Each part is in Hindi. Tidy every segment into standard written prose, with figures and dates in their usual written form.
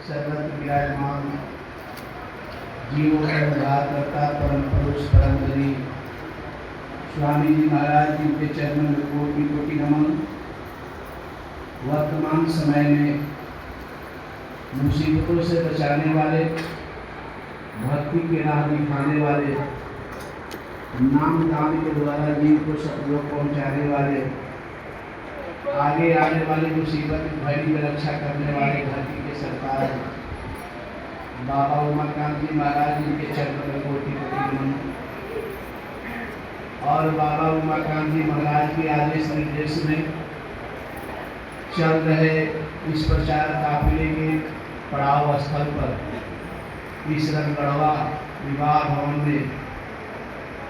सर्वत्र विराजमान जीवों का उद्धार करता परम पुरुष परम गरीब स्वामी जी महाराज जी के चरणों में कोटि कोटि नमन। वर्तमान समय में मुसीबतों से बचाने वाले, भक्ति के राह दिखाने वाले, नाम दान के द्वारा जीव को सतलोक पहुँचाने वाले, आगे आने वाली मुसीबत घड़ी में रक्षा करने वाले धरती के सरकार बाबा उमाकांत जी महाराज जी के चरणों में कोटि कोटि नमन। और बाबा उमाकांत जी महाराज के आदेश निर्देश में चल रहे इस प्रचार काफिले के पड़ाव स्थल पर इस रंगगढ़वा विवाह भवन में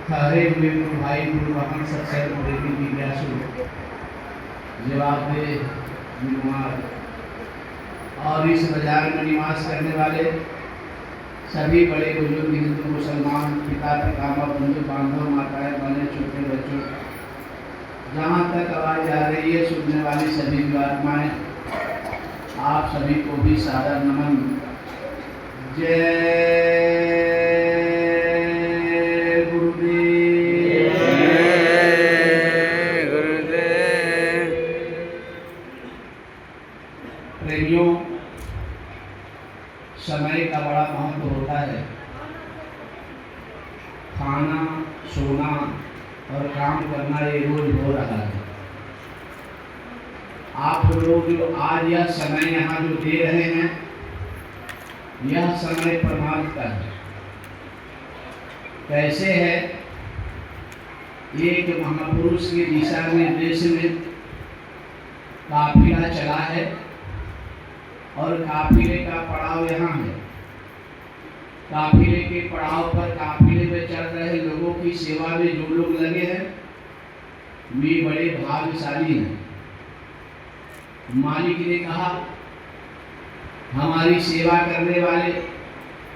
ठहरे हुए गुरु भाई गुरुवाहन सत्संग प्रेमी जिज्ञासु जवाबदेह जिम्मेदार और इस बाजार में निवास करने वाले सभी बड़े बुजुर्ग हिंदू मुसलमान पिता पितामह बंधु बांधव माताएं बहनें छोटे बच्चों, जहाँ तक आवाज़ आ रही है सुनने वाली सभी आत्माएं, आप सभी को भी सादर नमन। जय गुरुदेव। प्रेमियों, समय का बड़ा महत्व होता है। खाना, सोना और काम करना ये रोज हो रहा है। आप लोग जो आज यह समय यहाँ जो दे रहे हैं, यह समय परमात्मा का है। कैसे है? एक महापुरुष के दिशा निर्देश में काफिला चला है और काफिले का पड़ाव यहाँ है। काफिले के पड़ाव पर काफिले में चल रहे लोगों की सेवा में जो लोग लगे हैं वे बड़े भाग्यशाली हैं। मालिक ने कहा हमारी सेवा करने वाले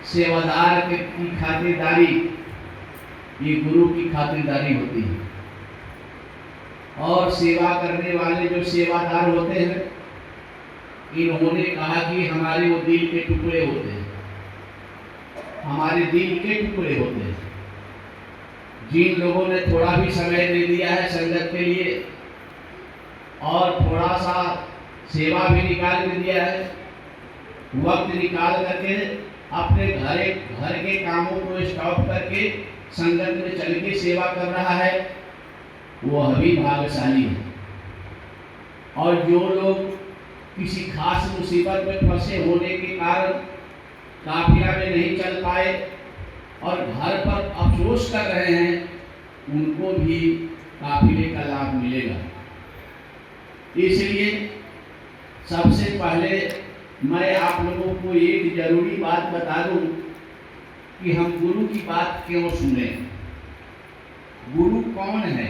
सेवादार की खातिरदारी ये गुरु की खातिरदारी होती है। और सेवा करने वाले जो सेवादार होते हैं, इन्होंने कहा कि हमारे वो दिल के टुकड़े होते हैं, हमारे दिल के टुकड़े होते हैं। जिन लोगों ने थोड़ा भी समय दे दिया है संगत के लिए और थोड़ा सा सेवा भी निकाल के दिया है, वक्त निकाल करके अपने घर के कामों को स्टॉप करके संगत में चल के सेवा कर रहा है, वो अभी भाग्यशाली है। और जो लोग किसी खास मुसीबत में फंसे होने के कारण काफिला में नहीं चल पाए और घर पर अफसोस कर रहे हैं, उनको भी काफिले का लाभ मिलेगा। इसलिए सबसे पहले मैं आप लोगों को एक जरूरी बात बता दूं कि हम गुरु की बात क्यों सुने। गुरु कौन है?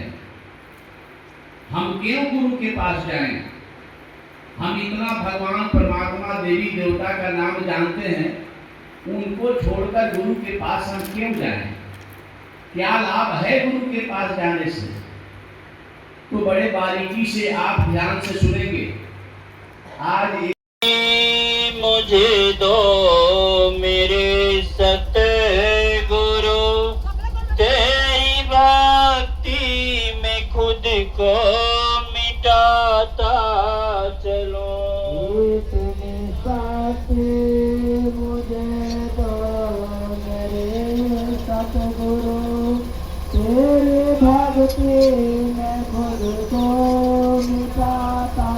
हम क्यों गुरु के पास जाएं? हम इतना भगवान परमात्मा देवी देवता का नाम जानते हैं, उनको छोड़कर गुरु के पास हम क्यों जाएं? क्या लाभ है गुरु के पास जाने से? तो बड़े बारीकी से आप ध्यान से सुनेंगे। आज मुझे दो मेरे सतगुरु, तेरी भक्ति में खुद को मिटाता चलो। इतने साथी मुझे दो मेरे सतगुरु, तेरी भक्ति में खुद को मिटाता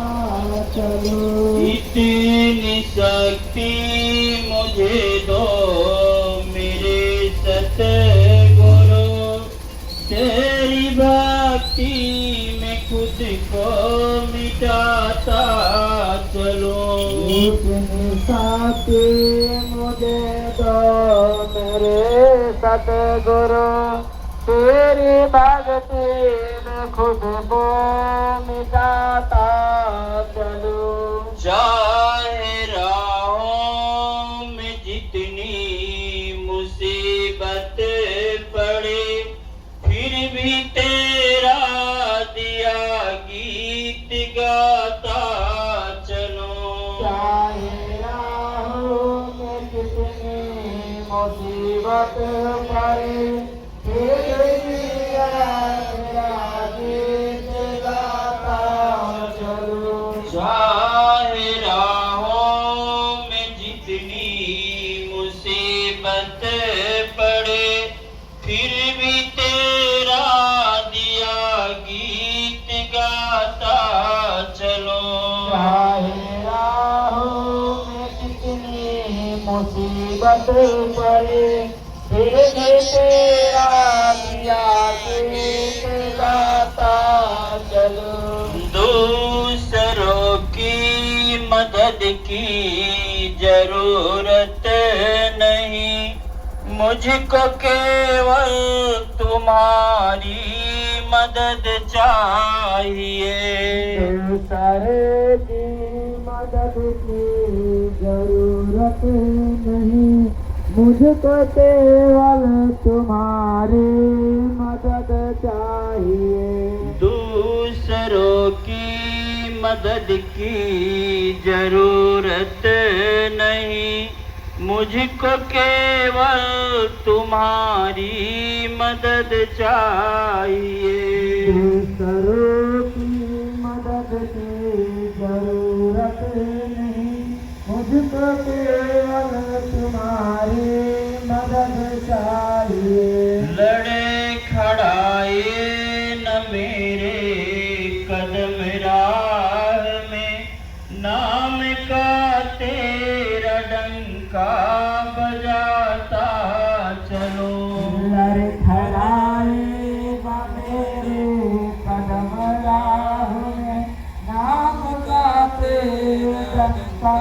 चलो। इतनी शक्ति मुझे दो मेरे सतगुरु, तेरी भक्ति में खुद को मिटाता चलो। इतनी साथी मुझे दो मेरे सतगुरु, तेरी भक्ति में खुद को मिटाता चलो। चाहे राहों में जितनी मुसीबत पड़े, फिर भी तेरा दिया गीत गाता चलो। चाहे राहों मुसीबत पड़े फिर भी तेरा गीत गाता चलूं। चाहे राहों में जितनी मुसीबत पड़े फिर भी तेरा दिया गीत गाता चलो। चाहे राहों में कितनी मुसीबत पड़े फिर भी तेरा दिया गीत गाता चलो। दूसरों की मदद की जरूरत नहीं मुझको केवल तुम्हारी मदद चाहिए। दूसरे की मदद की जरूरत नहीं मुझको केवल तुम्हारी मदद चाहिए। दूसरों की मदद की जरूरत नहीं मुझको केवल तुम्हारी मदद चाहिए। दूसरों की मदद की जरूरत नहीं मुझको केवल तुम्हारी मदद चाहिए। लड़े खड़ाए न मेरे कदम राह में नाम का तेरा डंका बजाता चलो। लड़खड़ाए बा मेरे कदम राह में नाम का तेरा डंका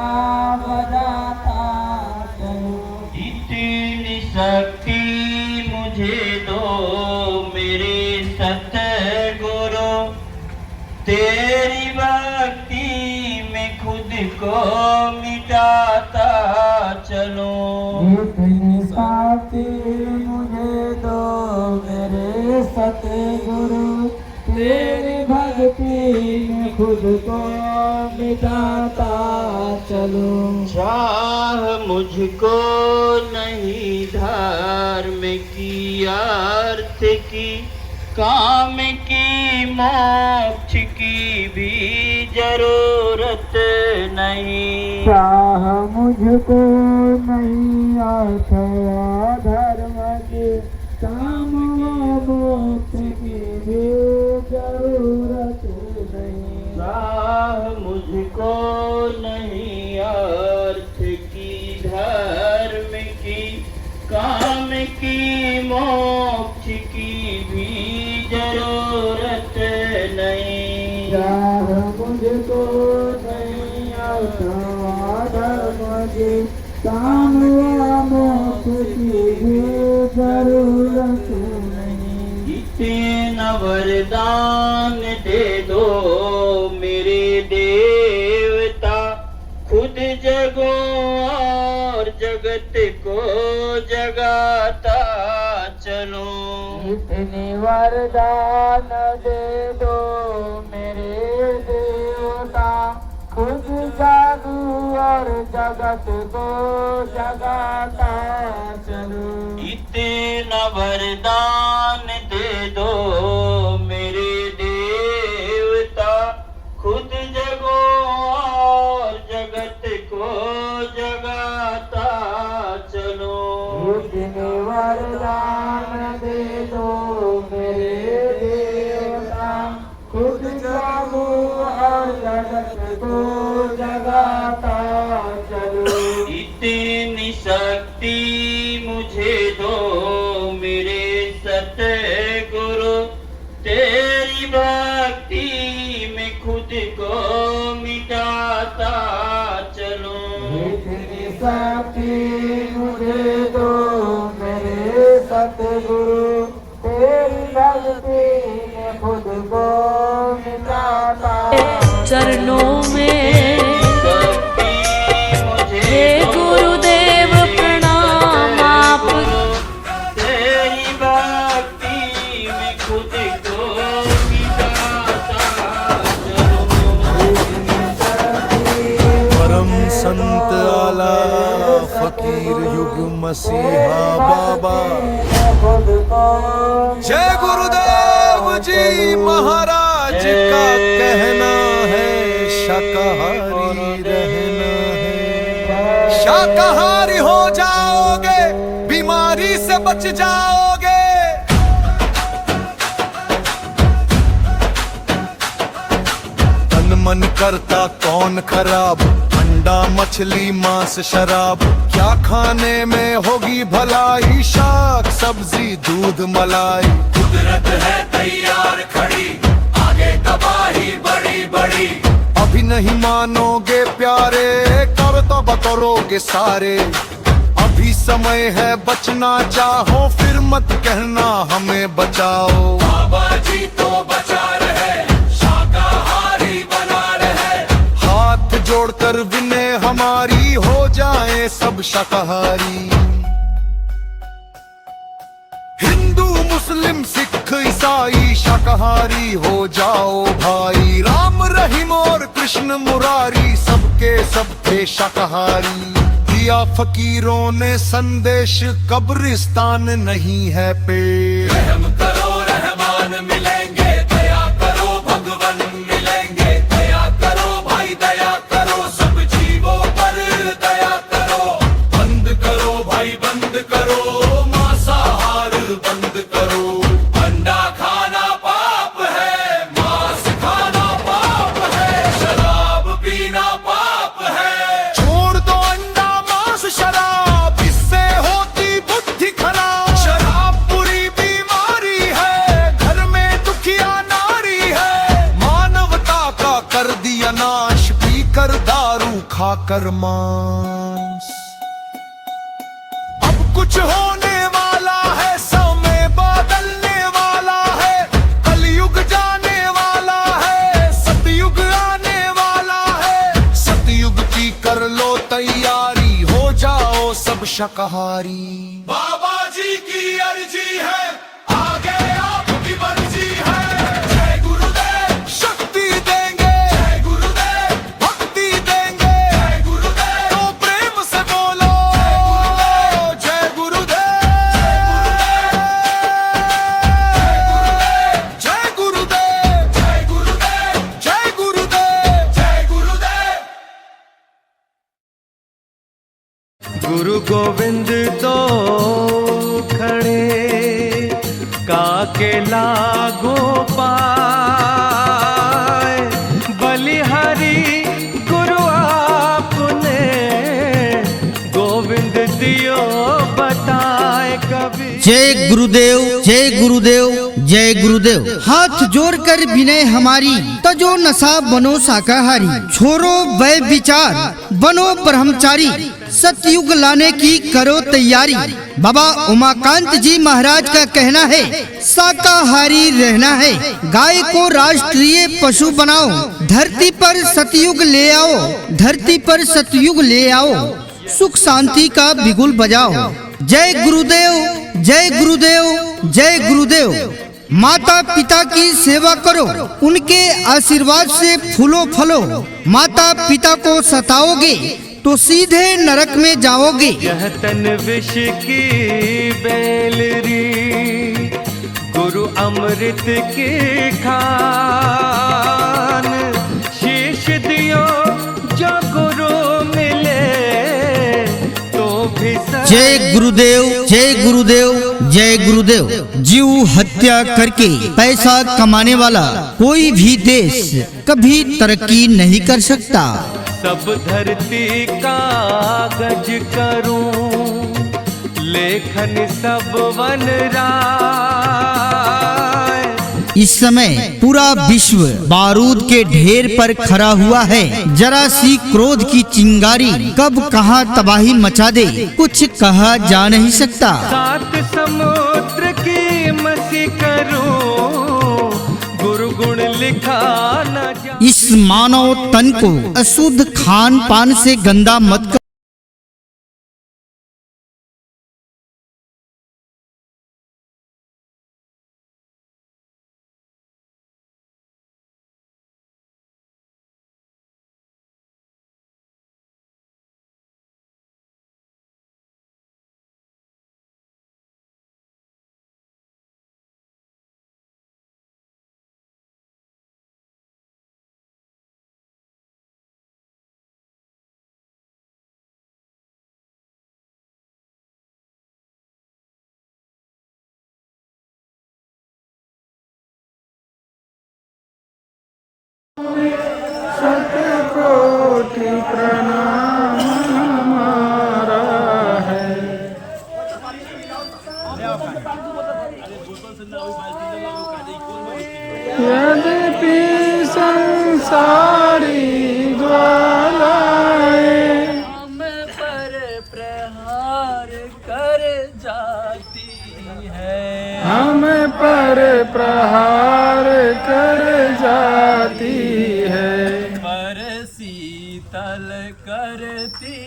बजाता चलो। इतनी शक्ति मुझे दो मेरे सतगुरु तेरी भक्ति में खुद को मिटाता चलो। इतनी शक्ति मुझे दो मेरे सतगुरु तेरी भक्ति में खुद को मिटाता चलो। चाह मुझको नहीं धर्म की अर्थ की काम की मोक्ष की भी जरूरत नहीं। चाह मुझको नहीं अर्थ या धर्म की काम मोक्ष की भी जरूरत नहीं। चाह मुझको नहीं अर्थ की धर्म की काम की मोक्ष की भी जरूरत नहीं। चाह मुझको नहीं अर्थ या धर्म की काम मोक्ष की भी जरूरत नहीं। इतना वरदान दे दो मेरे देवता खुद जगो और जगत को जगाता चलो। इतनी वरदान दे दो मेरे देवता खुद जागू और जगत को जगाता चलो। इतना वरदान दे दो मेरे देवता खुद जगो और जगत को जगाता चलो। इतनी वरदान दे दो मेरे देवता खुद जागू और जगत को जगाता चलो। इतनी शक्ति मुझे दो मेरे सतगुरु तेरी भक्ति में खुद को मिटाता चलो। इतनी शक्ति मुझे दो मेरे सतगुरु तेरी भक्ति में खुद को मिटाता चरणों में शक्ति मुझे हे दो गुरुदेव प्रणाम आपको। तेरी भक्ति में खुद को मिटाता चलो। परम संत आला फकीर युग मसीहा बाबा। खुद को जय गुरुदेव जी महाराज का कहना है शाकाहारी रहना है। शाकाहारी हो जाओगे बीमारी से बच जाओगे। तन मन करता कौन खराब, अंडा मछली मांस शराब, क्या खाने में होगी भलाई, शाक सब्जी दूध मलाई। कुदरत है तैयार खड़ी, आगे तबाही बड़ी बड़ी। अभी नहीं मानोगे प्यारे, कब तो करोगे सारे। अभी समय है बचना चाहो, फिर मत कहना हमें बचाओ। बाबा जी तो बचा रहे, शाकाहारी बना रहे। हाथ जोड़कर विनय हमारी, हो जाए सब शाकाहारी। हिंदू मुस्लिम सिख ईसाई शाकाहारी हो जाओ भाई। राम रहीम और कृष्ण मुरारी सबके सब थे शाकाहारी। दिया फकीरों ने संदेश, कब्रिस्तान नहीं है पे। रहम करो रहमान मिलेंगे, दया करो भगवान मिलेंगे। दया करो भाई दया करो, सब जीवों पर दया करो। बंद करो भाई बंद करो, मांसाहार बंद करो। अंडा खाना पाप है, मांस खाना पाप है, शराब पीना पाप है। छोड़ दो अंडा मांस शराब, इससे होती बुद्धि खराब। शराब बुरी बीमारी है, घर में दुखिया नारी है। मानवता का कर दिया नाश, पीकर दारू खाकर मांस। अब कुछ होने वाला है, समय बदलने वाला है। कलयुग जाने वाला है, सतयुग आने वाला है। सतयुग की कर लो तैयारी, हो जाओ सब शाकाहारी। बाबा जी की अर्जी है, आगे आपकी मर्जी है। जय गुरुदेव शक्ति देंगे, जय गुरुदेव भक्ति देंगे। जय गुरुदेव तो प्रेम से बोलो, जय गुरुदेव जय गुरुदेव जय गुरुदेव जय गुरुदेव जय गुरुदेव। गुरु गोविंद तो खड़े, काके लागो पाए। बलिहारी गुरु आपने, गोविंद दियो बताए कभी। जय गुरुदेव जय गुरुदेव जय गुरुदेव। हाथ जोड़कर विनय हमारी, तजो नशा बनो शाकाहारी। छोड़ो वै विचार, बनो ब्रह्मचारी। सतयुग लाने की करो तैयारी। बाबा उमाकांत जी महाराज का कहना है, शाकाहारी रहना है। गाय को राष्ट्रीय पशु बनाओ, धरती पर सतयुग ले आओ। धरती पर सतयुग ले आओ, सुख शांति का बिगुल बजाओ। जय गुरुदेव जय गुरुदेव जय गुरुदेव। माता पिता की सेवा करो, उनके आशीर्वाद से फूलो फलो। माता पिता को सताओगे तो सीधे नरक में जाओगे। यह तन विष की बेलरी, गुरु अमृत की खान। शीश दियो जो गुरु मिले, तो भी जय गुरुदेव जय गुरुदेव जय गुरुदेव। जीव हत्या करके पैसा कमाने वाला कोई भी देश कभी तरक्की नहीं कर सकता। सब धरती कागज करूं, लेखन सब वन राय। इस समय पूरा विश्व बारूद के ढेर पर खड़ा हुआ है। जरा सी क्रोध की चिंगारी कब कहां तबाही मचा दे, कुछ कहा जा नहीं सकता। सात समुद्र की मसी करूं, गुरु गुण लिखा न जा। इस मानव तन को अशुद्ध खान पान से गंदा मत कर। सारी ज्वालाएं हम पर प्रहार कर जाती है, हम पर प्रहार कर जाती है। पर शीतल करती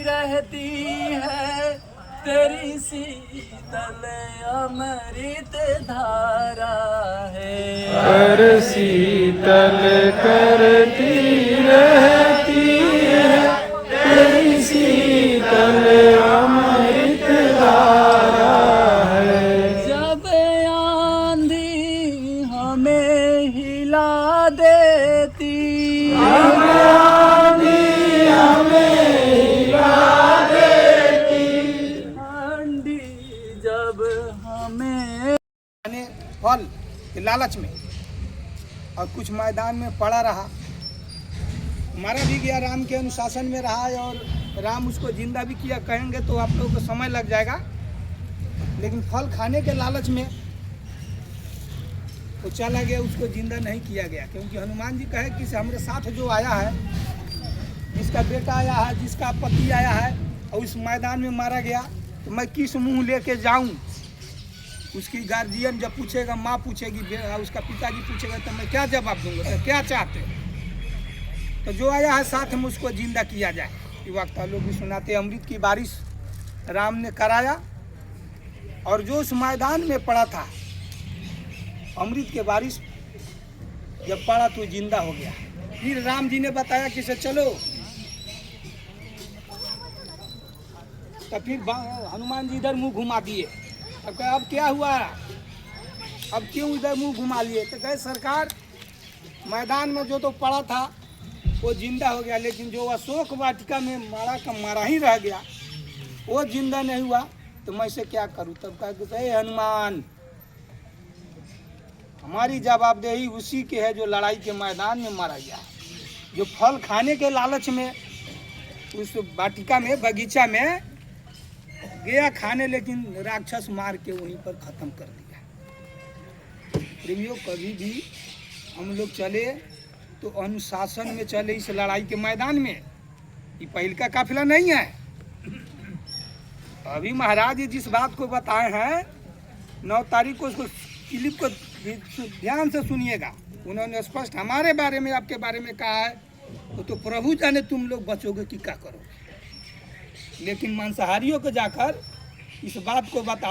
रहती है तेरी शीतल अमृत धारा है। पर शीतल करती रहती है तेरी शीतल अमृत धारा है। जब आंधी हमें हिला देती, आंधी हमें हिला देती, ठंडी जब हमें फल के लालच में और कुछ मैदान में पड़ा रहा, मारा भी गया, राम के अनुशासन में रहा और राम उसको जिंदा भी किया। कहेंगे तो आप लोगों को समय लग जाएगा, लेकिन फल खाने के लालच में वो चला गया, उसको जिंदा नहीं किया गया। क्योंकि हनुमान जी कहे कि हमारे साथ जो आया है, जिसका बेटा आया है, जिसका पति आया है और उस मैदान में मारा गया, तो मैं किस मुँह लेके जाऊँ। उसकी गार्जियन जब पूछेगा, माँ पूछेगी, उसका पिताजी पूछेगा, तो मैं क्या जवाब दूंगा, तो क्या चाहते हैं। तो जो आया है साथ में उसको जिंदा किया जाए। ये वक्ता लोग भी सुनाते, अमृत की बारिश राम ने कराया और जो उस मैदान में पड़ा था, अमृत के बारिश जब पड़ा तो जिंदा हो गया। फिर राम जी ने बताया कि से चलो, तो फिर हनुमान जी इधर मुंह घुमा दिए। अब कहे अब क्या हुआ, अब क्यों इधर मुंह घुमा लिए। तो कहे सरकार, मैदान में जो तो पड़ा था वो जिंदा हो गया, लेकिन जो अशोक वाटिका में मारा का मारा ही रह गया, वो जिंदा नहीं हुआ, तो मैं इसे क्या करूं। तब कहे हनुमान, हमारी जवाबदेही उसी के है जो लड़ाई के मैदान में मारा गया, जो फल खाने के लालच में उस वाटिका में, बगीचा में गया खाने, लेकिन राक्षस मार के वहीं पर ख़त्म कर दिया। प्रेमियों, कभी भी हम लोग चले तो अनुशासन में चले इस लड़ाई के मैदान में। ये पहल का काफिला नहीं है। अभी महाराज जी जिस बात को बताए हैं 9 तारीख को, उसको क्लिप को ध्यान से सुनिएगा। उन्होंने स्पष्ट हमारे बारे में, आपके बारे में कहा है, तो प्रभु जाने तुम लोग बचोगे कि क्या करोगे। लेकिन मांसाहारियों को जाकर इस बात को बता